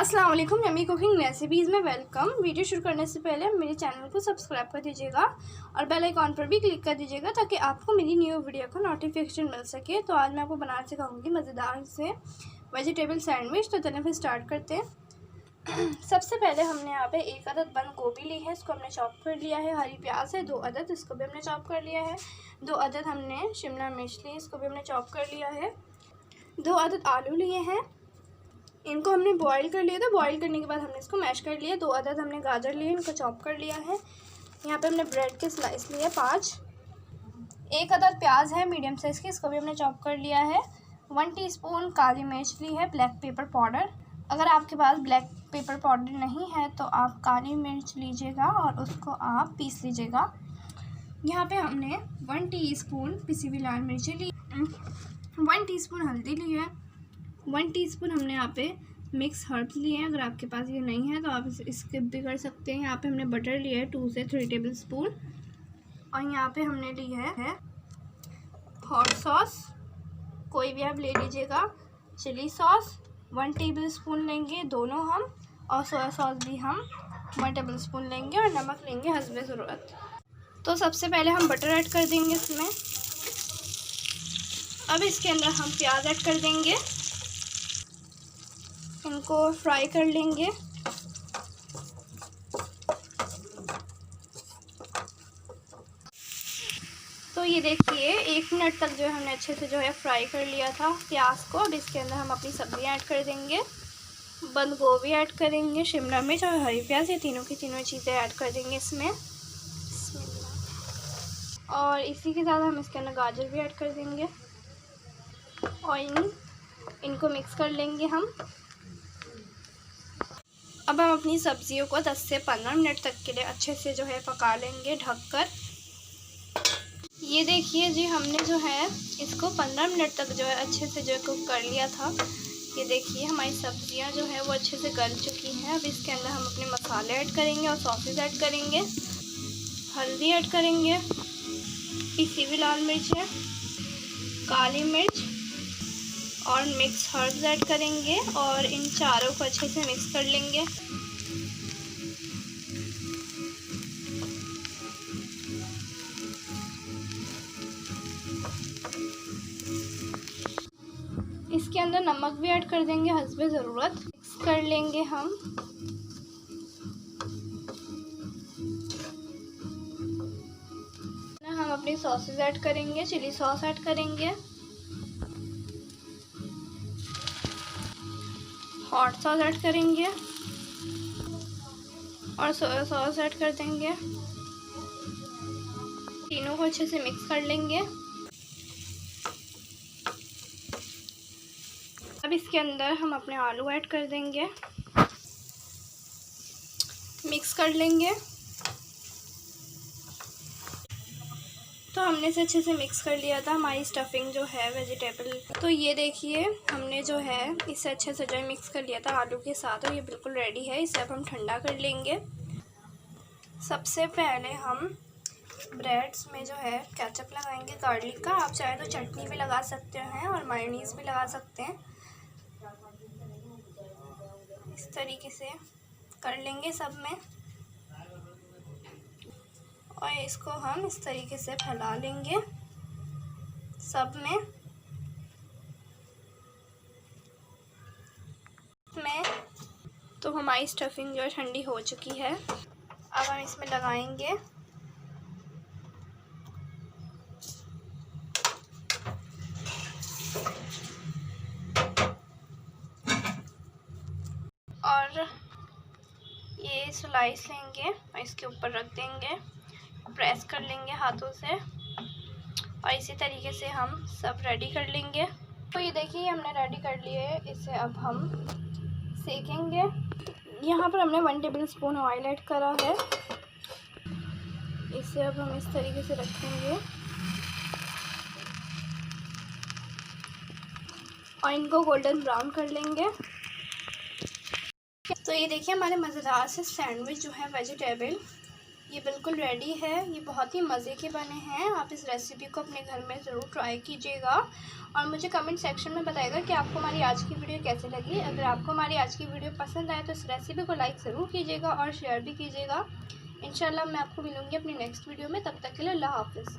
अस्सलाम वालेकुम, yummy cooking recipes में वेलकम। वीडियो शुरू करने से पहले मेरे चैनल को सब्सक्राइब कर दीजिएगा और बेल आइकॉन पर भी क्लिक कर दीजिएगा ताकि आपको मेरी न्यू वीडियो का नोटिफिकेशन मिल सके। तो आज मैं आपको बनाना सिखाऊंगी मज़ेदार से वेजिटेबल सैंडविच। तो चलिए फिर स्टार्ट करते हैं। सबसे पहले हमने यहाँ पे एक अदद बंद गोभी ली है, इसको हमने चॉप कर लिया है। हरी प्याज है 2 अदद, इसको भी हमने चॉप कर लिया है। 2 अदद हमने शिमला मिर्च ली, इसको भी हमने चॉप कर लिया है। 2 अदद आलू लिए हैं, इनको हमने बॉईल कर लिया था। बॉईल करने के बाद हमने इसको मैश कर लिया। 2 अदद हमने गाजर लिए, इनको चॉप कर लिया है। यहाँ पे हमने ब्रेड के स्लाइस लिए 5। 1 अदद प्याज है मीडियम साइज़ की, इसको भी हमने चॉप कर लिया है। 1 टीस्पून काली मिर्च ली है, ब्लैक पेपर पाउडर। अगर आपके पास ब्लैक पेपर पाउडर नहीं है तो आप काली मिर्च लीजिएगा और उसको आप पीस लीजिएगा। यहाँ पे हमने 1 टीस्पून पिसी हुई लाल मिर्ची ली, 1 टीस्पून हल्दी ली है, 1 टीस्पून हमने यहाँ पे मिक्स हर्ब्स लिए हैं। अगर आपके पास ये नहीं है तो आप इसे स्किप भी कर सकते हैं। यहाँ पे हमने बटर लिया है 2 से 3 टेबल स्पून। और यहाँ पे हमने ली है हॉट सॉस, कोई भी आप ले लीजिएगा। चिली सॉस 1 टेबल स्पून लेंगे दोनों हम, और सोया सॉस भी हम 1 टेबल स्पून लेंगे, और नमक लेंगे हस्बे ज़रूरत। तो सबसे पहले हम बटर ऐड कर देंगे इसमें। अब इसके अंदर हम प्याज ऐड कर देंगे, इनको फ्राई कर लेंगे। तो ये देखिए 1 मिनट तक जो है हमने अच्छे से जो है फ्राई कर लिया था प्याज को। अब इसके अंदर हम अपनी सब्जियां ऐड कर देंगे। बंद गोभी ऐड करेंगे, शिमला मिर्च और हरी प्याज, ये तीनों की तीनों चीज़ें ऐड कर देंगे इसमें। और इसी के साथ हम इसके अंदर गाजर भी ऐड कर देंगे और इनको मिक्स कर लेंगे हम। अब हम अपनी सब्जियों को 10 से 15 मिनट तक के लिए अच्छे से जो है पका लेंगे ढककर। ये देखिए जी, हमने जो है इसको 15 मिनट तक जो है अच्छे से जो है कुक कर लिया था। ये देखिए हमारी सब्जियां जो है वो अच्छे से गल चुकी हैं। अब इसके अंदर हम अपने मसाले ऐड करेंगे और सॉसेस ऐड करेंगे। हल्दी ऐड करेंगे, पिसी हुई लाल मिर्च है, काली मिर्च और मिक्स हर्ब्स ऐड करेंगे और इन चारों को अच्छे से मिक्स कर लेंगे। इसके अंदर नमक भी ऐड कर देंगे हस्बे ज़रूरत। मिक्स कर लेंगे हम। हम अपनी सॉसेस ऐड करेंगे, चिली सॉस ऐड करेंगे, हॉट सॉस ऐड करेंगे और सोया सॉस ऐड कर देंगे। तीनों को अच्छे से मिक्स कर लेंगे। अब इसके अंदर हम अपने आलू ऐड कर देंगे, मिक्स कर लेंगे। तो हमने इसे अच्छे से मिक्स कर लिया था हमारी स्टफिंग जो है वेजिटेबल। तो ये देखिए हमने जो है इसे अच्छे से जो है मिक्स कर लिया था आलू के साथ, और ये बिल्कुल रेडी है। इसे अब हम ठंडा कर लेंगे। सबसे पहले हम ब्रेड्स में जो है केचप लगाएंगे गार्लिक का। आप चाहे तो चटनी भी लगा सकते हैं और मायोनीज़ भी लगा सकते हैं। इस तरीके से कर लेंगे सब में, और इसको हम इस तरीके से फैला लेंगे सब में। तो हमारी स्टफिंग जो है ठंडी हो चुकी है। अब हम इसमें लगाएंगे और ये स्लाइस लेंगे और इसके ऊपर रख देंगे, प्रेस कर लेंगे हाथों से, और इसी तरीके से हम सब रेडी कर लेंगे। तो ये देखिए हमने रेडी कर लिए है। इसे अब हम सेकेंगे। यहाँ पर हमने 1 टेबल स्पून ऑयल ऐड करा है। इसे अब हम इस तरीके से रखेंगे और इनको गोल्डन ब्राउन कर लेंगे। तो ये देखिए हमारे मज़ेदार से सैंडविच जो है वेजिटेबल ये बिल्कुल रेडी है। ये बहुत ही मज़े के बने हैं। आप इस रेसिपी को अपने घर में ज़रूर ट्राई कीजिएगा और मुझे कमेंट सेक्शन में बताइएगा कि आपको हमारी आज की वीडियो कैसी लगी। अगर आपको हमारी आज की वीडियो पसंद आए तो इस रेसिपी को लाइक ज़रूर कीजिएगा और शेयर भी कीजिएगा। इंशाल्लाह मैं आपको मिलूँगी अपनी नेक्स्ट वीडियो में। तब तक के लिए अल्लाह हाफ़िज़।